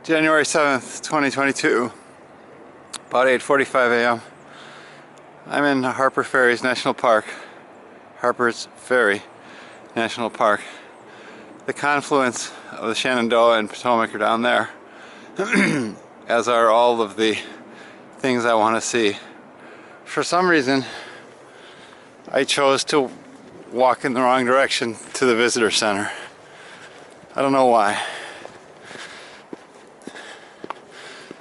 January 7th, 2022, about 8:45 a.m. I'm in Ferry's National Park, Harpers Ferry National Park. The confluence of the Shenandoah and Potomac are down there, as are all of the things I want to see. For some reason, I chose to walk in the wrong direction to the visitor center. I don't know why.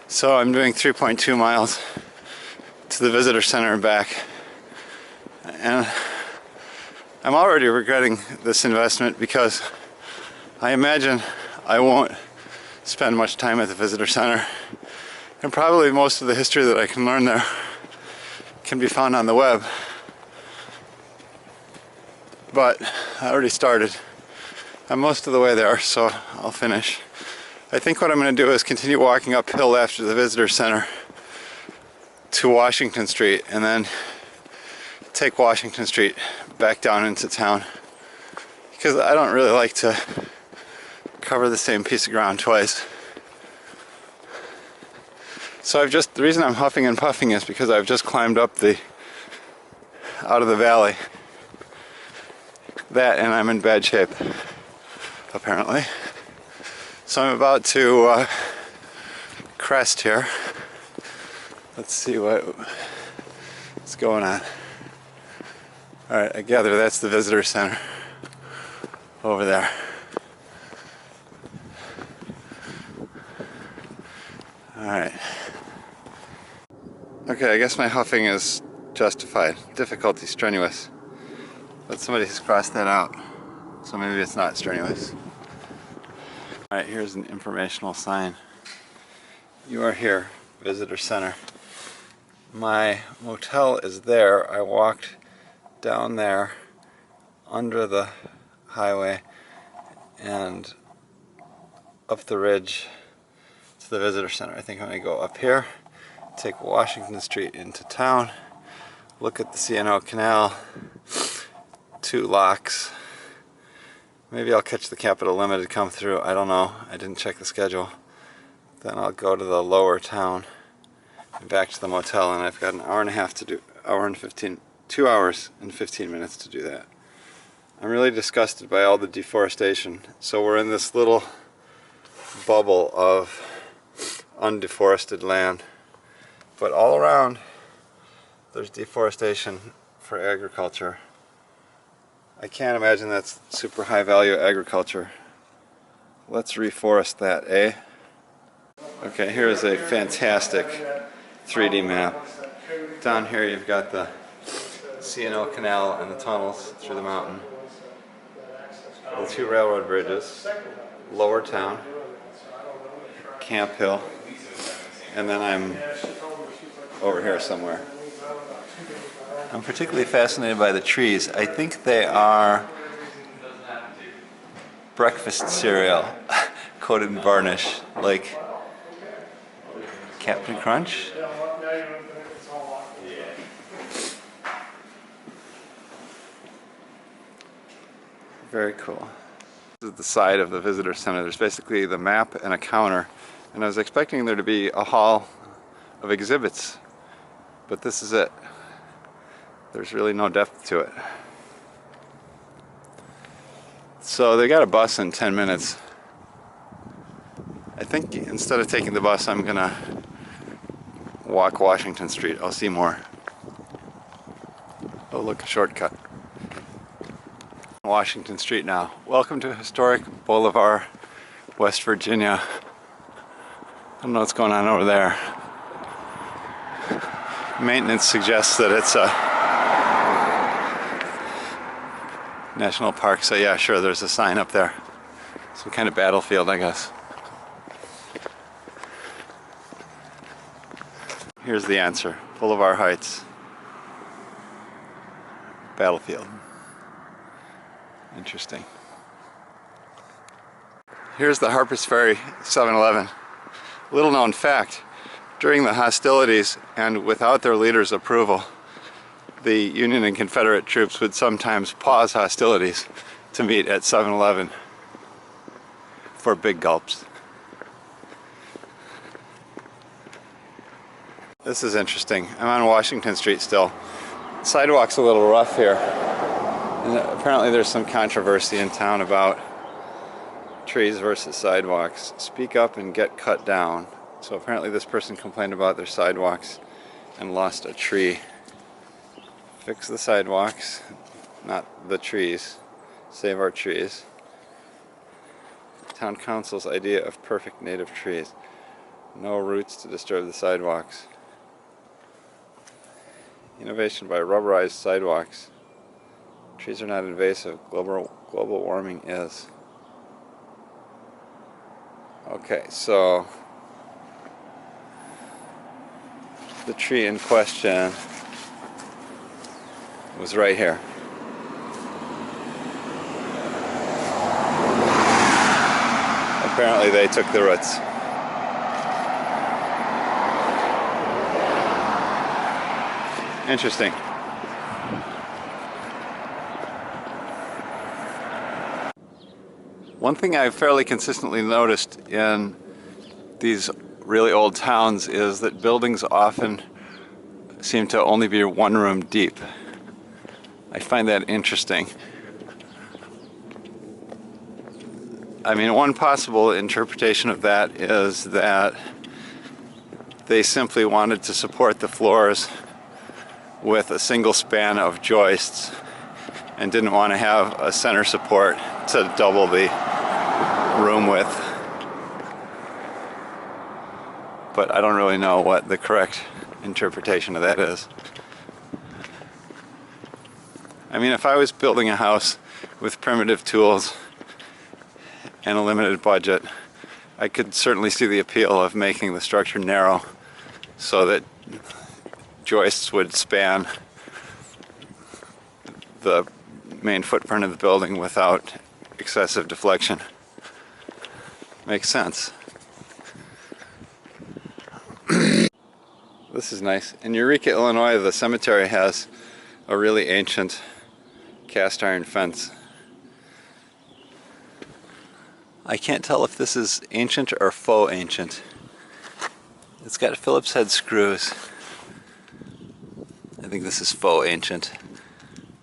So I'm doing 3.2 miles to the visitor center and back, and I'm already regretting this investment because I imagine I won't spend much time at the visitor center, and probably most of the history that I can learn there can be found on the web. But I already started. I'm most of the way there, so I'll finish. I think what I'm going to do is continue walking uphill after the visitor center to Washington Street, and then take Washington Street back down into town, because I don't really like to cover the same piece of ground twice. So the reason I'm huffing and puffing is because I've just climbed up out of the valley. That, and I'm in bad shape, apparently. So I'm about to crest here. Let's see what's going on. Alright, I gather that's the visitor center over there. Alright. Okay, I guess my huffing is justified. Difficulty strenuous. But somebody has crossed that out, so maybe it's not strenuous. Alright, here's an informational sign. You are here, visitor center. My motel is there. I walked down there under the highway and up the ridge to the visitor center. I think I'm going to go up here, take Washington Street into town, look at the Canal, 2 locks. Maybe I'll catch the Capital Limited come through. I don't know. I didn't check the schedule. Then I'll go to the lower town and back to the motel, and I've got an hour and a half to do, 2 hours and 15 minutes to do that. I'm really disgusted by all the deforestation. So we're in this little bubble of undeforested land, but all around there's deforestation for agriculture. I can't imagine that's super high value agriculture. Let's reforest that, eh? Okay, here is a fantastic 3D map. Down here you've got the Canal and the tunnels through the mountain. The 2 railroad bridges, lower town, Camp Hill, and then I'm over here somewhere. I'm particularly fascinated by the trees. I think they are breakfast cereal coated in varnish, like Captain Crunch. Very cool. This is the side of the visitor center. There's basically the map and a counter, and I was expecting there to be a hall of exhibits, but this is it. There's really no depth to it. So they got a bus in 10 minutes. I think instead of taking the bus, I'm gonna walk Washington Street. I'll see more. Oh, look, a shortcut. Washington Street now. Welcome to historic Boulevard, West Virginia. I don't know what's going on over there. Maintenance suggests that it's a national park, so yeah, sure, there's a sign up there. Some kind of battlefield, I guess. Here's the answer. Boulevard Heights. Battlefield. Interesting. Here's the Harpers Ferry 7-Eleven. Little known fact, during the hostilities and without their leader's approval, the Union and Confederate troops would sometimes pause hostilities to meet at 7-Eleven for big gulps. This is interesting. I'm on Washington Street still. The sidewalk's a little rough here. And apparently there's some controversy in town about trees versus sidewalks. Speak up and get cut down. So apparently this person complained about their sidewalks and lost a tree. Fix the sidewalks, not the trees. Save our trees. Town Council's idea of perfect native trees. No roots to disturb the sidewalks. Innovation by rubberized sidewalks. Trees are not invasive. Global warming is. Okay, so the tree in question was right here. Apparently they took the roots. Interesting. One thing I've fairly consistently noticed in these really old towns is that buildings often seem to only be one room deep. I find that interesting. I mean, one possible interpretation of that is that they simply wanted to support the floors with a single span of joists and didn't want to have a center support to double the room width. But I don't really know what the correct interpretation of that is. I mean, if I was building a house with primitive tools and a limited budget, I could certainly see the appeal of making the structure narrow so that joists would span the main footprint of the building without excessive deflection. Makes sense. This is nice. In Eureka, Illinois, the cemetery has a really ancient cast iron fence. I can't tell if this is ancient or faux ancient. It's got Phillips head screws. I think this is faux ancient.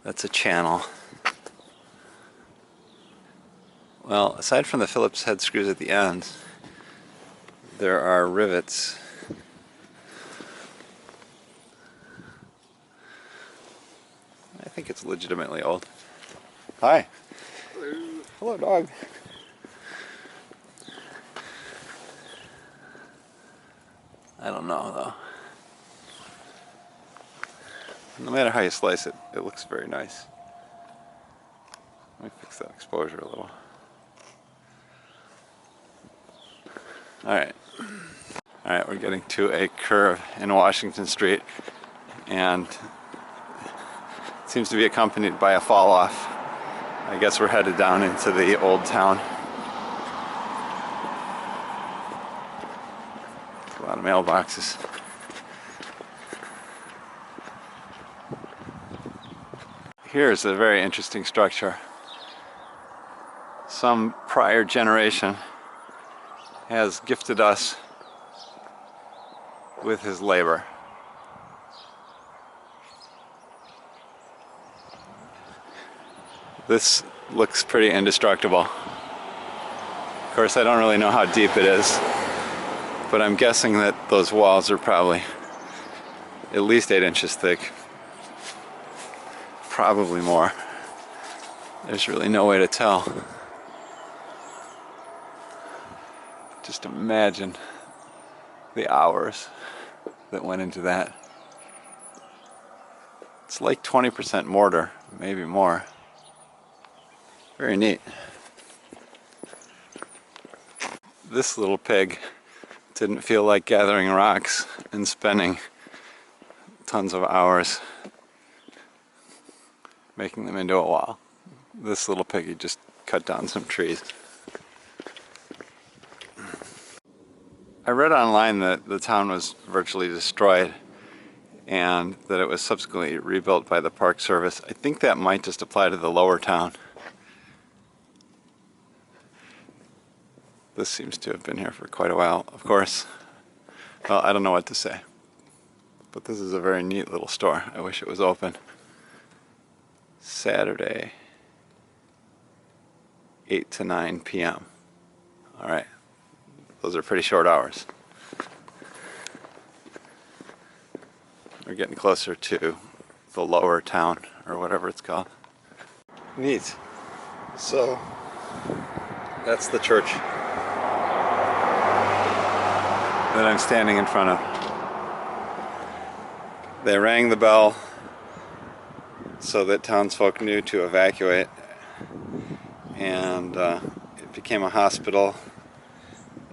That's a channel. Well, aside from the Phillips head screws at the end, there are rivets. I think it's legitimately old. Hi. Hello. Hello, dog. I don't know, though. No matter how you slice it, it looks very nice. Let me fix that exposure a little. Alright. Alright, we're getting to a curve in Washington Street, and it seems to be accompanied by a fall off. I guess we're headed down into the old town. A lot of mailboxes. Here's a very interesting structure. Some prior generation has gifted us with his labor. This looks pretty indestructible. Of course, I don't really know how deep it is, but I'm guessing that those walls are probably at least 8 inches thick. Probably more. There's really no way to tell. Just imagine the hours that went into that. It's like 20% mortar, maybe more. Very neat. This little pig didn't feel like gathering rocks and spending tons of hours making them into a wall. This little piggy just cut down some trees. I read online that the town was virtually destroyed and that it was subsequently rebuilt by the Park Service. I think that might just apply to the lower town. This seems to have been here for quite a while, of course. Well, I don't know what to say. But this is a very neat little store. I wish it was open. Saturday, 8 to 9 p.m. Alright, those are pretty short hours. We're getting closer to the lower town, or whatever it's called. Neat. So, that's the church that I'm standing in front of. They rang the bell so that townsfolk knew to evacuate, and it became a hospital.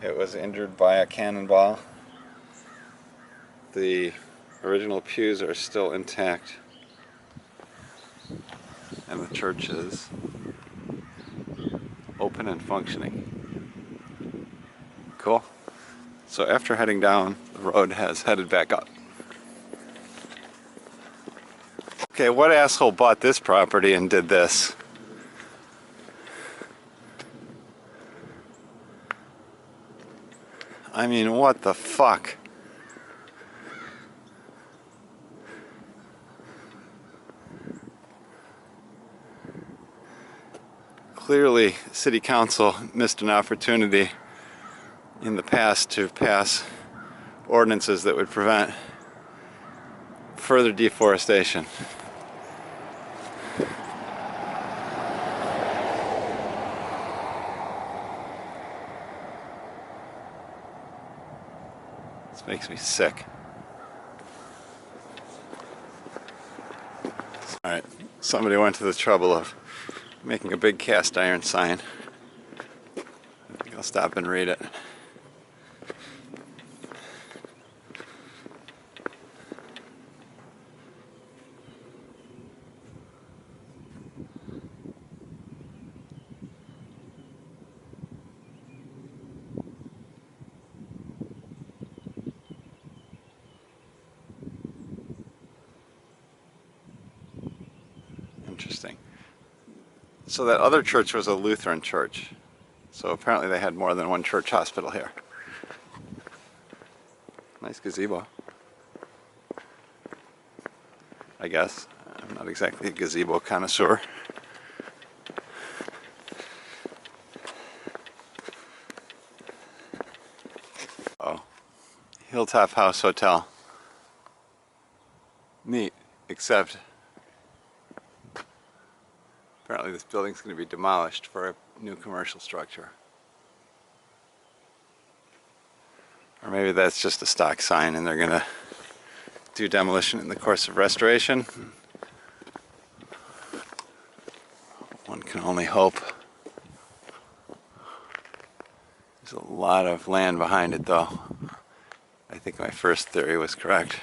It was injured by a cannonball. The original pews are still intact, and the church is open and functioning. Cool. So after heading down, the road has headed back up. Okay, what asshole bought this property and did this? I mean, what the fuck? Clearly, City Council missed an opportunity in the past to pass ordinances that would prevent further deforestation. This makes me sick. Alright, somebody went to the trouble of making a big cast iron sign. I think I'll stop and read it. Interesting. So that other church was a Lutheran church. So apparently they had more than one church hospital here. Nice gazebo, I guess. I'm not exactly a gazebo connoisseur. Oh, Hilltop House Hotel. Neat, except apparently this building's going to be demolished for a new commercial structure. Or maybe that's just a stock sign and they're going to do demolition in the course of restoration. One can only hope. There's a lot of land behind it though. I think my first theory was correct.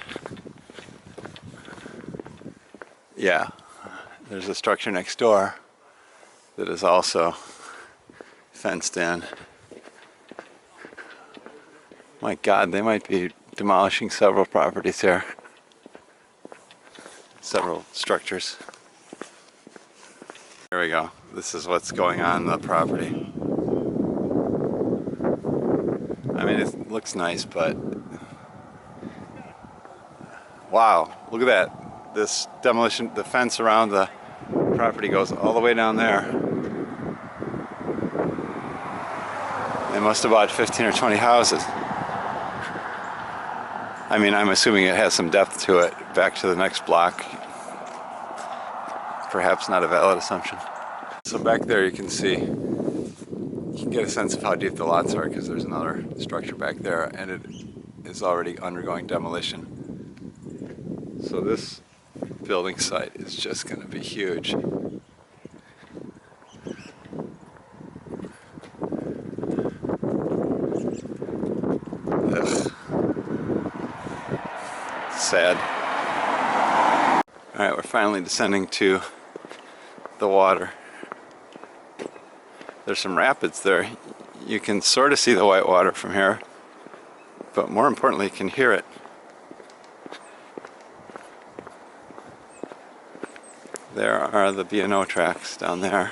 Yeah. There's a structure next door that is also fenced in. My God, they might be demolishing several properties here. Several structures. Here we go. This is what's going on in the property. I mean, it looks nice, but wow, look at that. This demolition, the fence around the property goes all the way down there. They must have bought 15 or 20 houses. I mean, I'm assuming it has some depth to it, back to the next block. Perhaps not a valid assumption. So back there you can see, you can get a sense of how deep the lots are because there's another structure back there and it is already undergoing demolition. So this building site is just going to be huge. Ugh. Sad. Alright, we're finally descending to the water. There's some rapids there. You can sort of see the white water from here, but more importantly, you can hear it. There are the B&O tracks down there.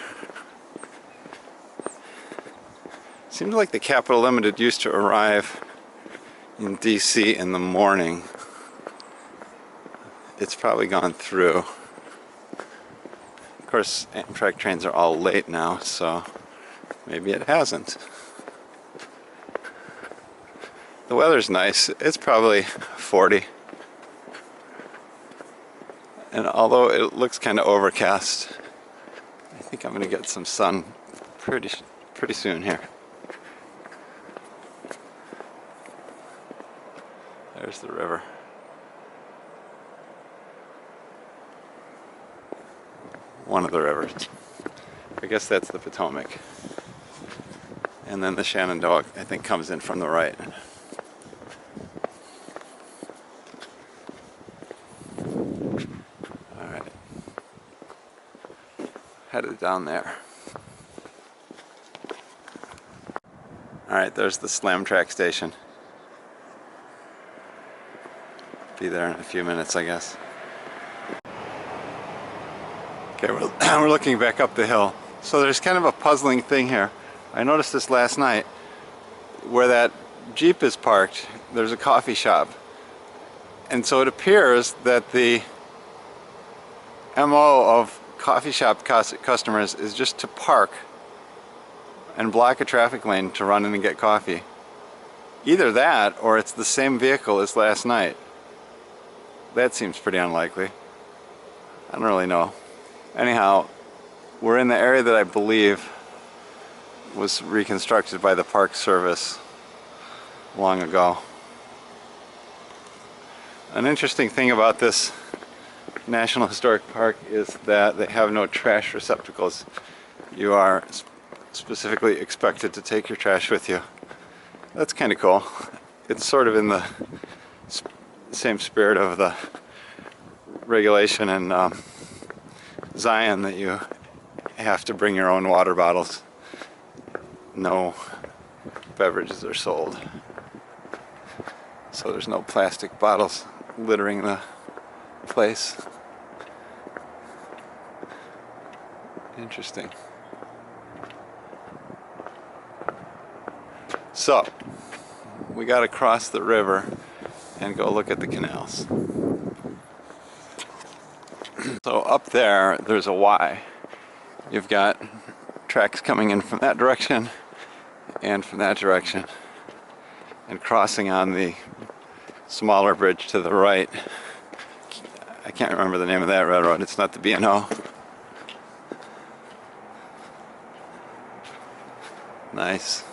Seems like the Capital Limited used to arrive in DC in the morning. it's probably gone through. Of course, Amtrak trains are all late now, so maybe it hasn't. The weather's nice. It's probably 40. And although it looks kind of overcast, I think I'm going to get some sun pretty soon here. There's the river. One of the rivers. I guess that's the Potomac. And then the Shenandoah, I think, comes in from the right. Alright. Headed down there. Alright, there's the Slam Track station. Be there in a few minutes, I guess. Okay, we're looking back up the hill. So there's kind of a puzzling thing here. I noticed this last night. Where that Jeep is parked, there's a coffee shop. And so it appears that the MO of coffee shop customers is just to park and block a traffic lane to run in and get coffee. Either that, or it's the same vehicle as last night. That seems pretty unlikely. I don't really know. Anyhow, we're in the area that I believe was reconstructed by the Park Service long ago. An interesting thing about this National Historic Park is that they have no trash receptacles. You are specifically expected to take your trash with you. That's kind of cool. It's sort of in the same spirit of the regulation in Zion that you have to bring your own water bottles. No beverages are sold. So there's no plastic bottles littering the place. Interesting. So, we gotta cross the river and go look at the canals. So up there, there's a Y. You've got tracks coming in from that direction and from that direction, and crossing on the smaller bridge to the right. I can't remember the name of that railroad. It's not the B&O. Nice.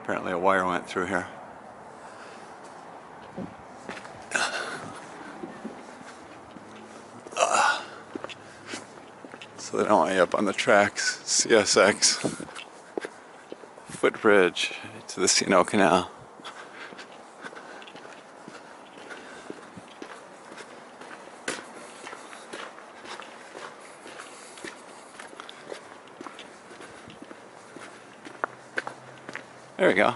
Apparently a wire went through here. So they don't want you up on the tracks. CSX. Footbridge to the Canal. There we go.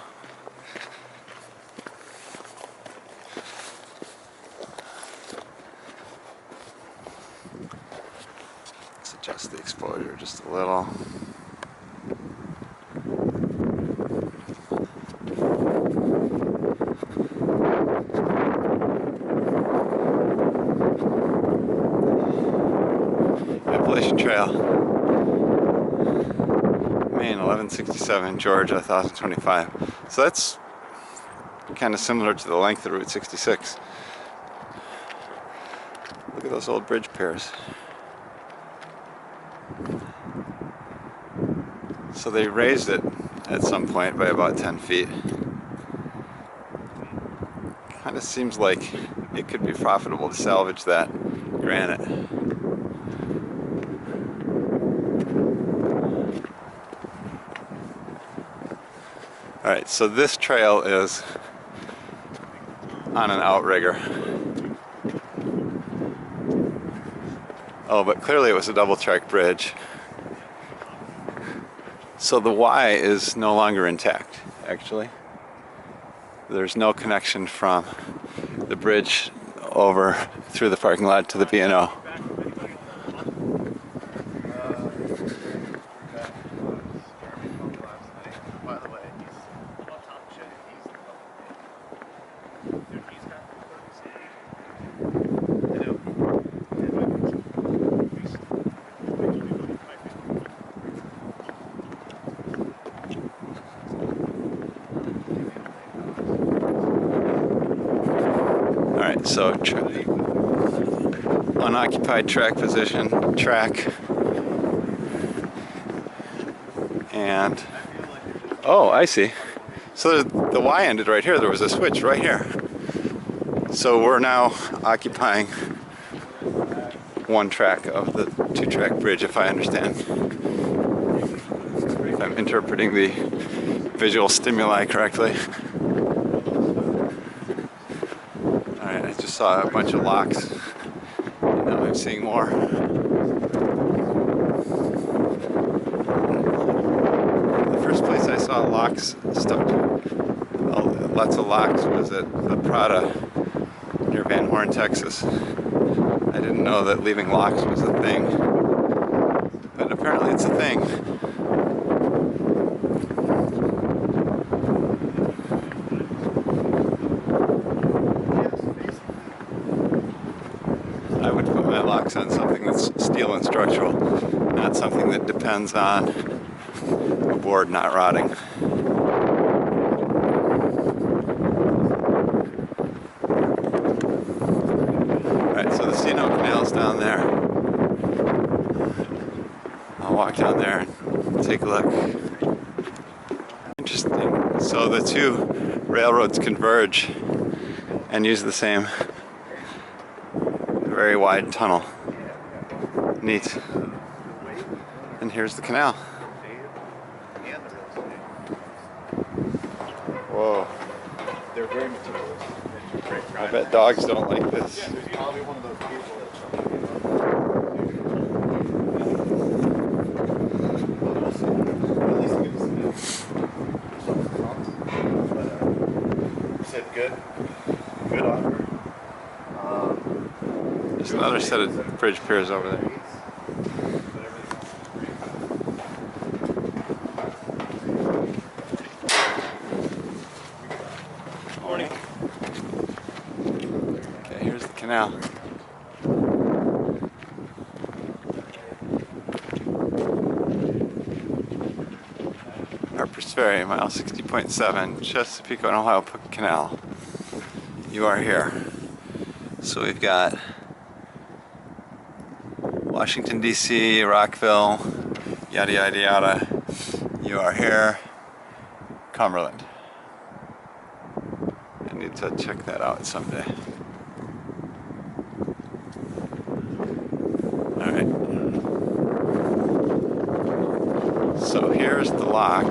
Let's adjust the exposure just a little. Appalachian Trail. Maine 1167, Georgia 1025. So that's kind of similar to the length of Route 66. Look at those old bridge piers. So they raised it at some point by about 10 feet. Kind of seems like it could be profitable to salvage that granite. Alright, so this trail is on an outrigger. Oh, but clearly it was a double track bridge. So the Y is no longer intact, actually. There's no connection from the bridge over through the parking lot to the B&O. So unoccupied track position, track, and oh, I see. So the Y ended right here. There was a switch right here. So we're now occupying one track of the two-track bridge, if I understand. If I'm interpreting the visual stimuli correctly. Alright, I just saw a bunch of locks. And now I'm seeing more. The first place I saw locks stuck, lots of locks, was at the Prada near Van Horn, Texas. I didn't know that leaving locks was a thing, but apparently it's a thing. I would put my locks on something that's steel and structural, not something that depends on a board not rotting. Canal's down there. I'll walk down there and take a look. Interesting. So the two railroads converge and use the same very wide tunnel. Neat. And here's the canal. Whoa. They're very materialistic. I bet dogs don't like this. Yeah, there's probably one of those people good offer. There's another set of bridge piers over there. Morning. Okay, here's the canal. Harpers Ferry, mile 60.7, Chesapeake and Ohio Canal. You are here. So we've got Washington, D.C., Rockville, yada yada yada. You are here. Cumberland. I need to check that out someday. Alright. So here's the lock.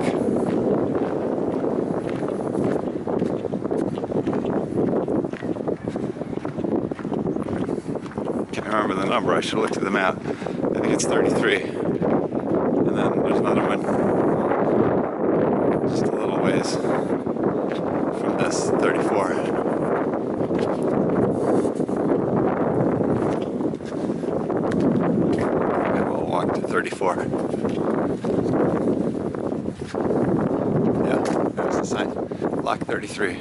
Remember the number, I should have looked at the map. I think it's 33. And then there's another one just a little ways from this, 34. And we'll walk to 34. Yeah, there's the sign. Lock 33.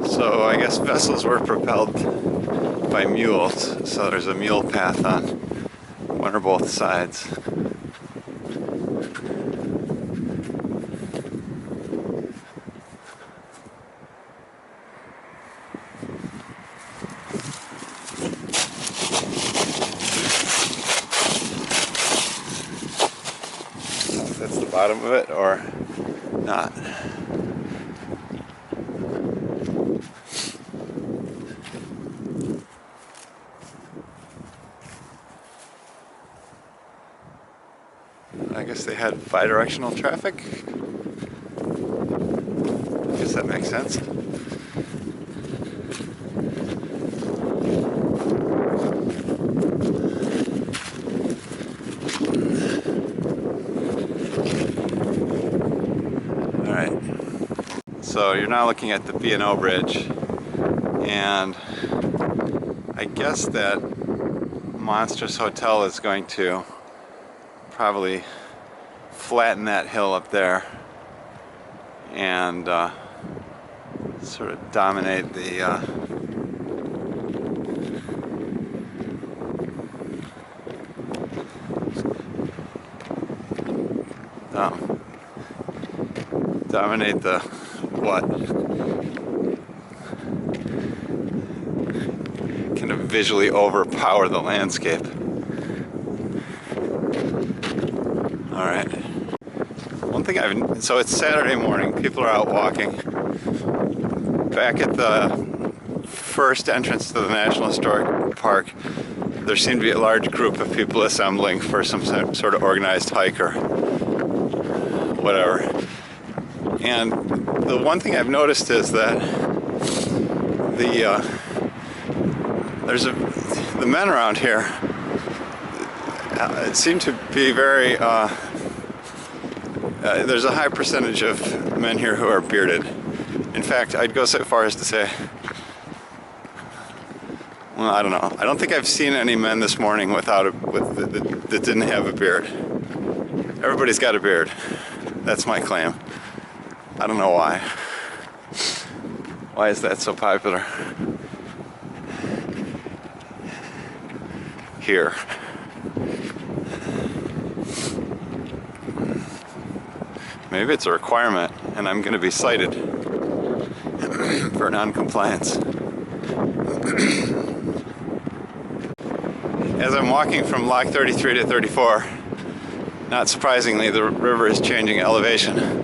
So I guess vessels were propelled by mules, so there's a mule path on one or both sides. If that's the bottom of it or not. I guess they had bi-directional traffic. I guess that makes sense. Alright. So you're now looking at the B&O Bridge, and I guess that monstrous hotel is going to probably flatten that hill up there and sort of dominate the dominate the what? Kind of visually overpower the landscape. All right. One thing so it's Saturday morning, people are out walking. Back at the first entrance to the National Historic Park, there seemed to be a large group of people assembling for some sort of organized hike or whatever. And the one thing I've noticed is that the men around here seem to be very there's a high percentage of men here who are bearded. In fact, I'd go so far as to say, well, I don't know. I don't think I've seen any men this morning that didn't have a beard. Everybody's got a beard. That's my claim. I don't know why. Why is that so popular here? Maybe it's a requirement and I'm going to be cited for non-compliance. As I'm walking from Lock 33 to 34, not surprisingly, the river is changing elevation.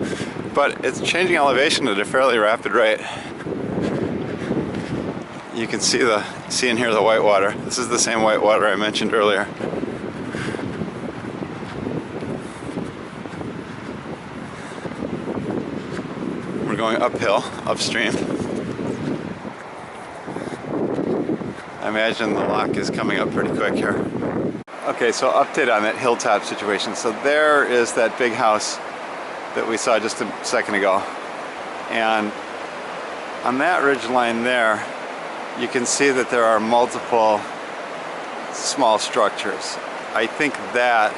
But it's changing elevation at a fairly rapid rate. You can see and hear the whitewater. This is the same whitewater I mentioned earlier. We're going uphill, upstream. I imagine the lock is coming up pretty quick here. Okay, so update on that hilltop situation. So there is that big house that we saw just a second ago. And on that ridgeline there, you can see that there are multiple small structures. I think that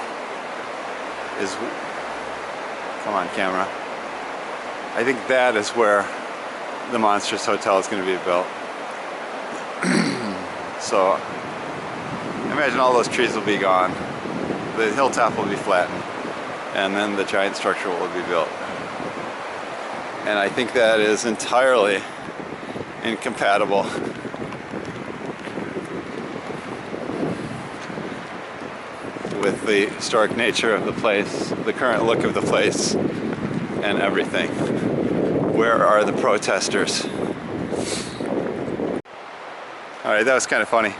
is, come on camera, I think that is where the monstrous hotel is going to be built. So imagine all those trees will be gone, the hilltop will be flattened, and then the giant structure will be built. And I think that is entirely incompatible with the historic nature of the place, the current look of the place, and everything. Where are the protesters? Alright, that was kind of funny.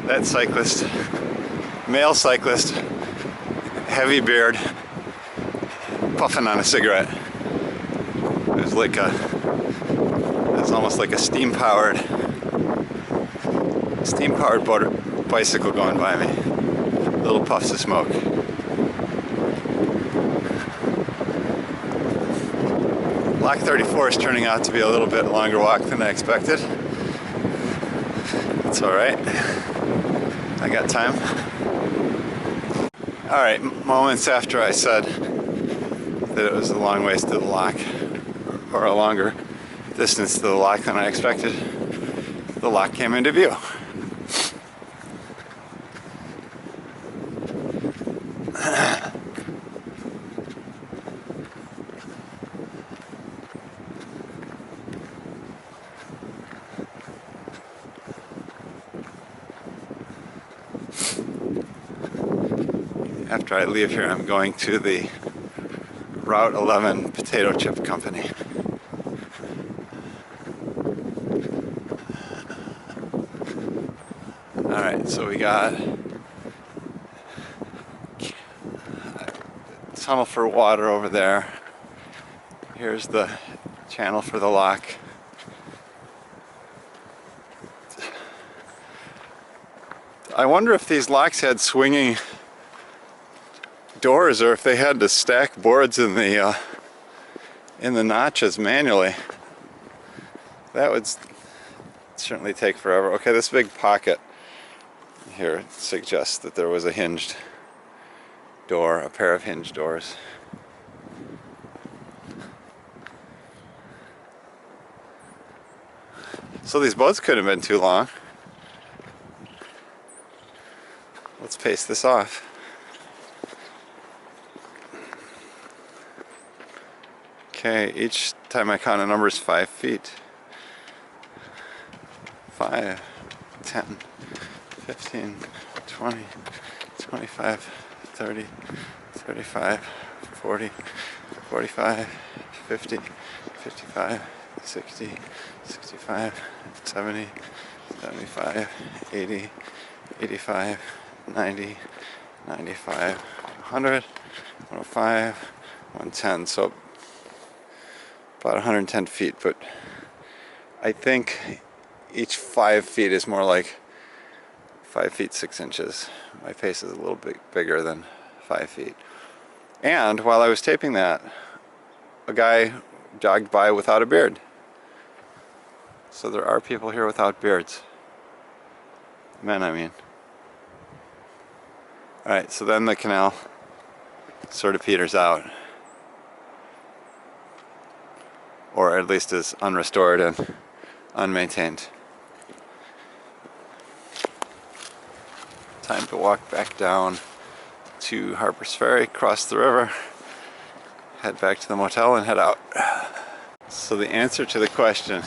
That cyclist, male cyclist, heavy beard, puffing on a cigarette. It was almost like a steam-powered bicycle going by me. Little puffs of smoke. Lock 34 is turning out to be a little bit longer walk than I expected. It's alright. I got time. Alright, moments after I said that it was a long ways to the lock, or a longer distance to the lock than I expected, the lock came into view. After I leave here, I'm going to the Route 11 potato chip company. Alright, so we got a tunnel for water over there. Here's the channel for the lock. I wonder if these locks had swinging doors or if they had to stack boards in the notches manually. That would certainly take forever. Okay, this big pocket here suggests that there was a hinged door, a pair of hinged doors. So these boats couldn't have been too long. Let's pace this off. Okay, each time I count a number is 5 feet. 5, 10, 15, 20, 25, 30, 35, 40, 45, 50, 55, 60, 65, 70, 75, 80, 85, 90, 95, 100, 105, 110. So about 110 feet, but I think each 5 feet is more like 5 feet 6 inches. My face is a little bit bigger than 5 feet. And while I was taping that, a guy jogged by without a beard. So there are people here without beards. Men, I mean. Alright, so then the canal sort of peters out. Or at least is unrestored and unmaintained. Time to walk back down to Harpers Ferry, cross the river, head back to the motel and head out. So the answer to the question,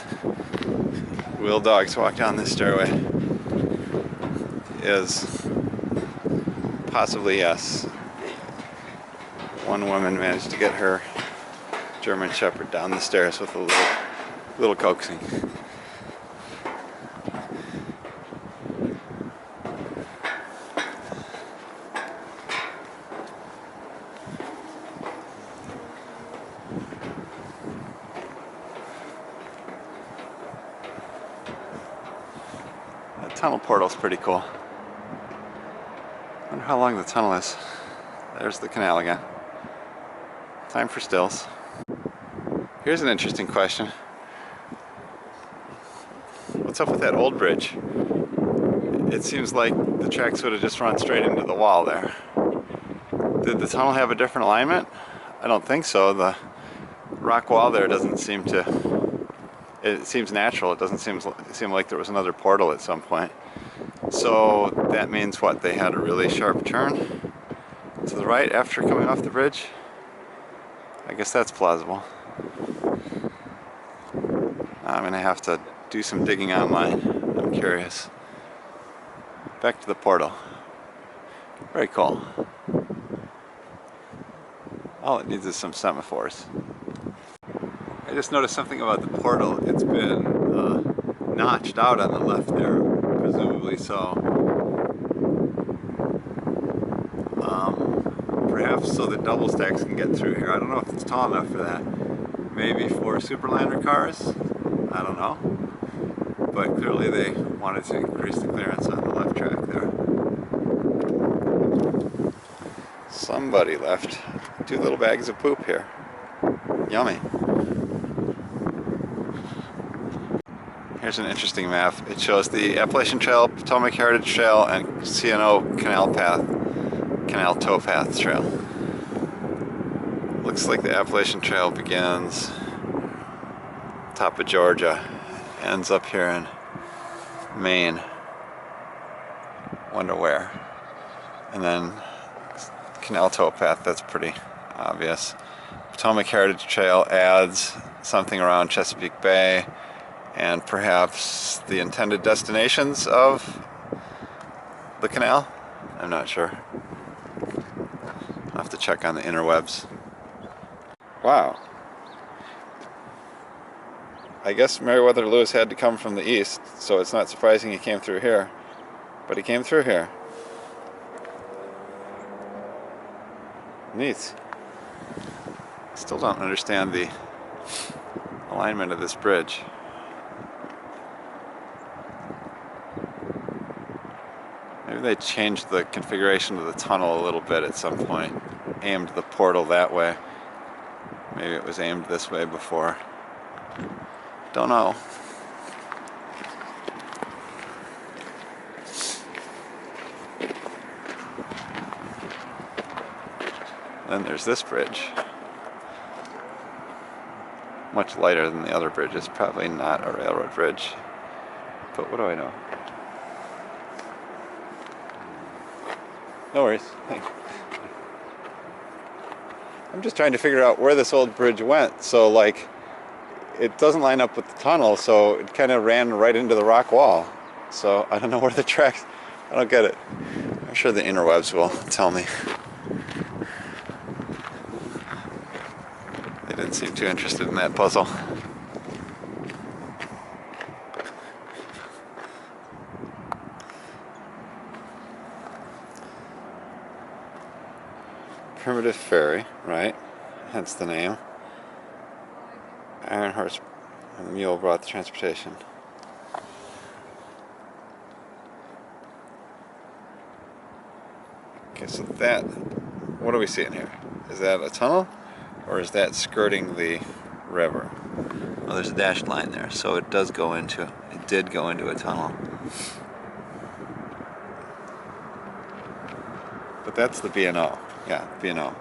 will dogs walk down this stairway, is possibly yes. One woman managed to get her German Shepherd down the stairs with a little coaxing. That tunnel portal's pretty cool. Wonder how long the tunnel is. There's the canal again. Time for stills. Here's an interesting question. What's up with that old bridge? It seems like the tracks would have just run straight into the wall there. Did the tunnel have a different alignment? I don't think so. The rock wall there doesn't seem to... It seems natural. It doesn't seem like there was another portal at some point. So that means what? They had a really sharp turn to the right after coming off the bridge? I guess that's plausible. I'm gonna have to do some digging online. I'm curious. Back to the portal. Very cool. All it needs is some semaphores. I just noticed something about the portal. It's been notched out on the left there, presumably so. Perhaps so that double stacks can get through here. I don't know if it's tall enough for that. Maybe for Superlander cars? I don't know. But clearly they wanted to increase the clearance on the left track there. Somebody left 2 little bags of poop here. Yummy. Here's an interesting map. It shows the Appalachian Trail, Potomac Heritage Trail, and CNO Canal Towpath Trail. Looks like the Appalachian Trail begins top of Georgia, ends up here in Maine. Wonder where. And then Canal Towpath, that's pretty obvious. Potomac Heritage Trail adds something around Chesapeake Bay and perhaps the intended destinations of the canal. I'm not sure. I'll have to check on the interwebs. Wow. I guess Meriwether Lewis had to come from the east, so it's not surprising he came through here. But he came through here. Neat. Still don't understand the alignment of this bridge. Maybe they changed the configuration of the tunnel a little bit at some point. Aimed the portal that way. Maybe it was aimed this way before. Don't know. Then there's this bridge. Much lighter than the other bridges. Probably not a railroad bridge. But what do I know? No worries. Thanks. I'm just trying to figure out where this old bridge went. So like, it doesn't line up with the tunnel, so it kind of ran right into the rock wall. So I don't know where the tracks, I don't get it. I'm sure the interwebs will tell me. They didn't seem too interested in that puzzle. Primitive ferry, right? Hence the name. Iron horse and mule brought the transportation. Okay, so that, what are we seeing here? Is that a tunnel, or is that skirting the river? Well, there's a dashed line there, so it did go into a tunnel. But that's the B&O. Yeah, B&O.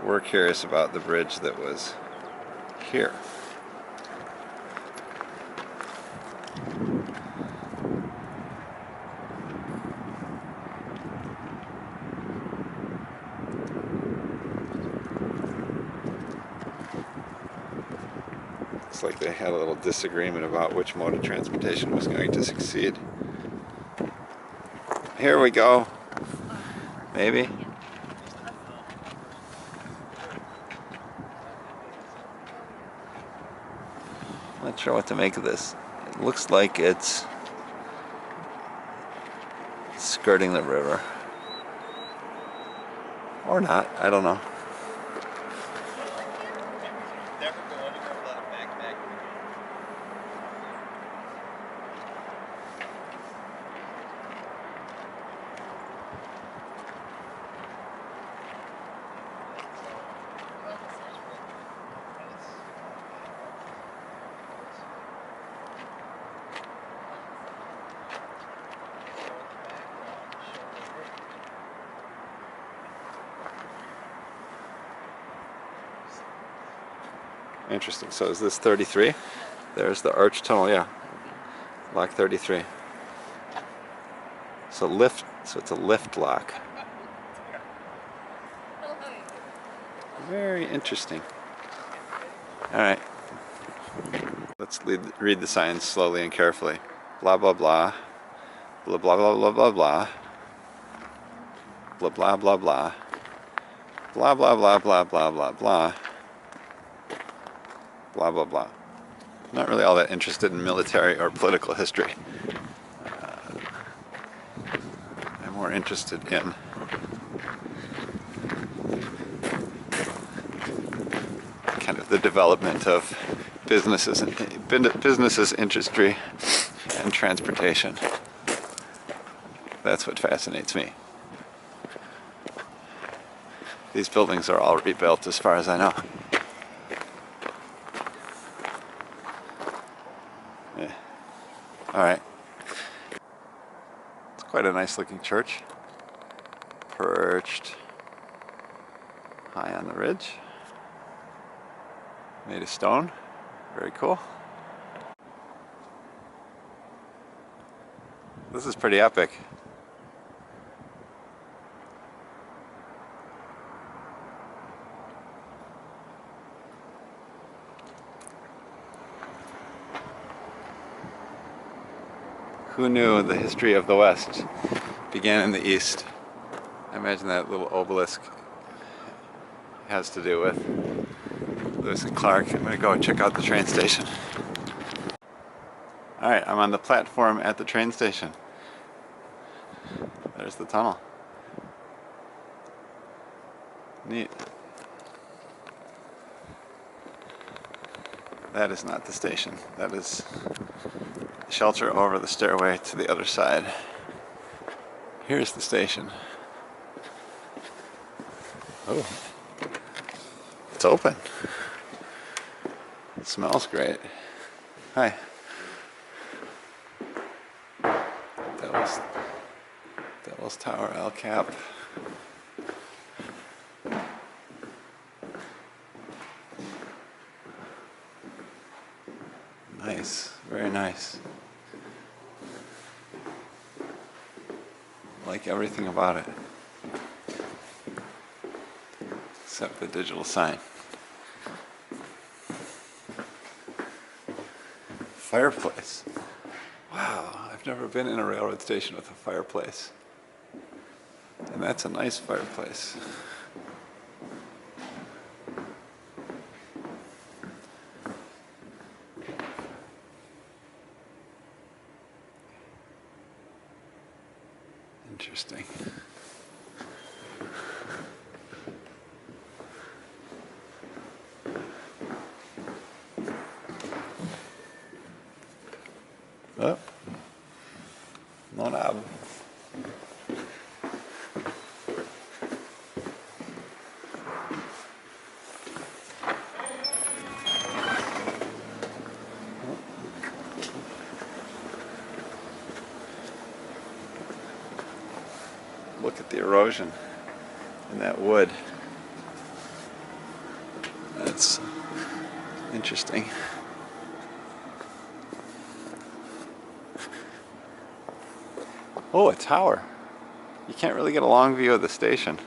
We're curious about the bridge that was here. Looks like they had a little disagreement about which mode of transportation was going to succeed. Here we go. Maybe. Not sure what to make of this. It looks like it's skirting the river. Or not, I don't know. Interesting. So is this 33? There's the arch tunnel, yeah. Lock 33. So it's a lift lock. Very interesting. Alright. Let's read the signs slowly and carefully. Blah blah blah. Blah blah blah blah blah blah. Blah blah blah blah. Blah blah blah blah blah blah blah. Blah blah blah. Not really all that interested in military or political history. I'm more interested in kind of the development of businesses, industry, and transportation. That's what fascinates me. These buildings are all rebuilt as far as I know. Yeah. Alright. It's quite a nice looking church. Perched high on the ridge. Made of stone. Very cool. This is pretty epic. Who knew the history of the West began in the East? I imagine that little obelisk has to do with Lewis and Clark. I'm going to go check out the train station. Alright, I'm on the platform at the train station. There's the tunnel. Neat. That is not the station. That is shelter over the stairway to the other side. Here's the station. Oh, it's open. It smells great. Hi. Devil's Tower, El Cap. Nice, very nice. Like everything about it. except the digital sign. Fireplace. Wow, I've never been in a railroad station with a fireplace. And that's a nice fireplace. Interesting. Oh, no knob. Look at the erosion in that wood. That's interesting. Oh, a tower. You can't really get a long view of the station.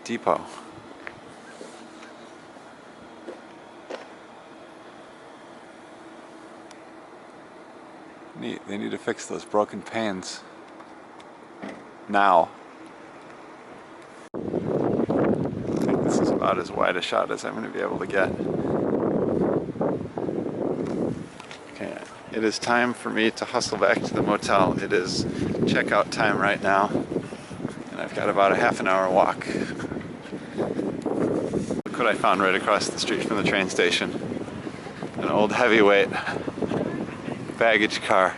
Depot. Neat. They need to fix those broken panes. Now. I think this is about as wide a shot as I'm going to be able to get. Okay, it is time for me to hustle back to the motel. It is checkout time right now, and I've got about a half an hour walk. Look what I found right across the street from the train station. An old heavyweight baggage car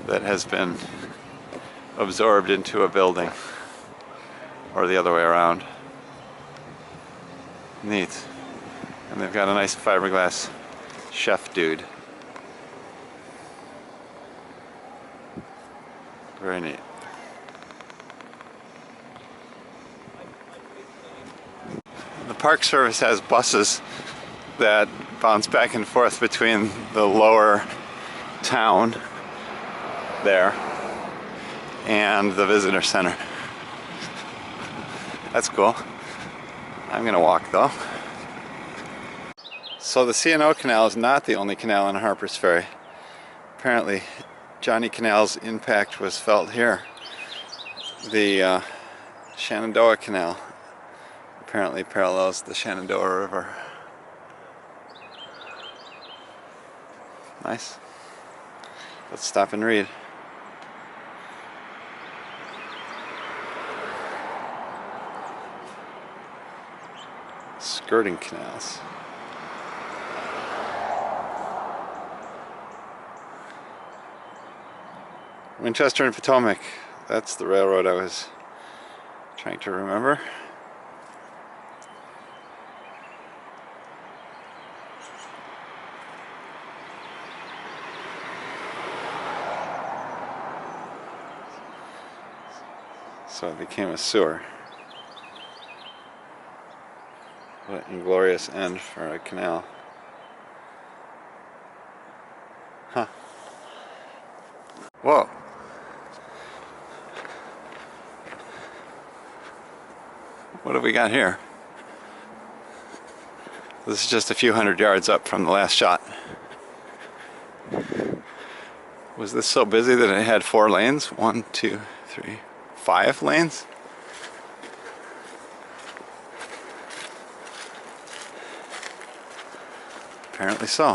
that has been absorbed into a building, or the other way around. Neat. And they've got a nice fiberglass chef dude. Very neat. The Park Service has buses that bounce back and forth between the lower town there and the visitor center. That's cool. I'm gonna walk though. So the C&O Canal is not the only canal on Harpers Ferry. Apparently Johnny Canal's impact was felt here. The Shenandoah Canal apparently parallels the Shenandoah River. Nice. Let's stop and read. Skirting canals. Winchester and Potomac. That's the railroad I was trying to remember. So it became a sewer. What an inglorious end for a canal. Huh. Whoa. What have we got here? This is just a few hundred yards up from the last shot. Was this so busy that it had 4 lanes? 1, 2, 3, 5 lanes? Apparently so.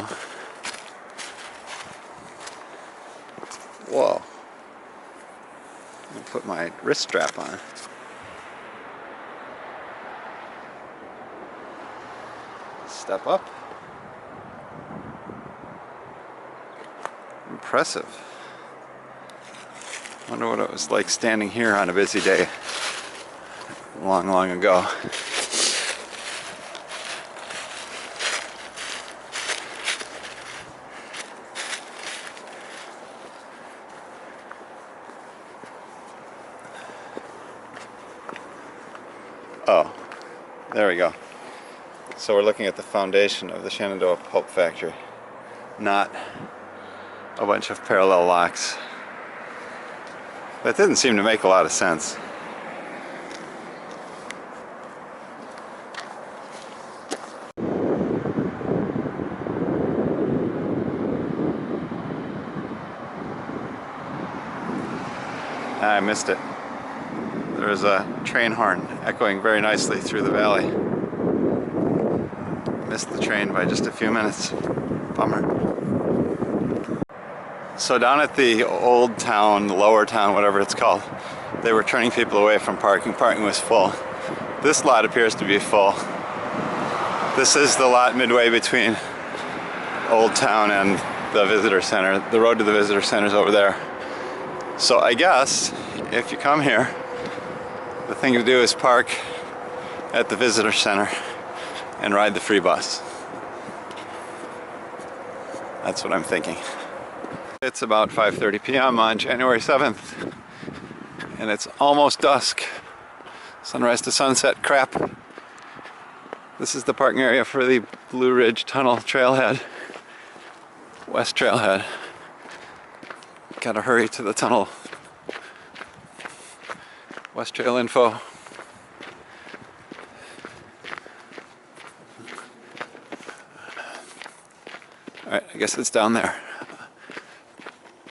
Whoa. I'm gonna put my wrist strap on. Step up. Impressive. Wonder what it was like standing here on a busy day long, long ago. Oh, there we go. So we're looking at the foundation of the Shenandoah Pulp Factory, not a bunch of parallel locks. That didn't seem to make a lot of sense. I missed it. There was a train horn echoing very nicely through the valley. Missed the train by just a few minutes. Bummer. So down at the old town, the lower town, whatever it's called, they were turning people away from parking. Parking was full. This lot appears to be full. This is the lot midway between Old Town and the visitor center. The road to the visitor center is over there. So I guess if you come here, the thing to do is park at the visitor center and ride the free bus. That's what I'm thinking. It's about 5:30 p.m. on January 7th, and it's almost dusk. Sunrise to sunset crap. This is the parking area for the Blue Ridge Tunnel Trailhead, West Trailhead. Gotta hurry to the tunnel. West Trail info. Alright, I guess it's down there.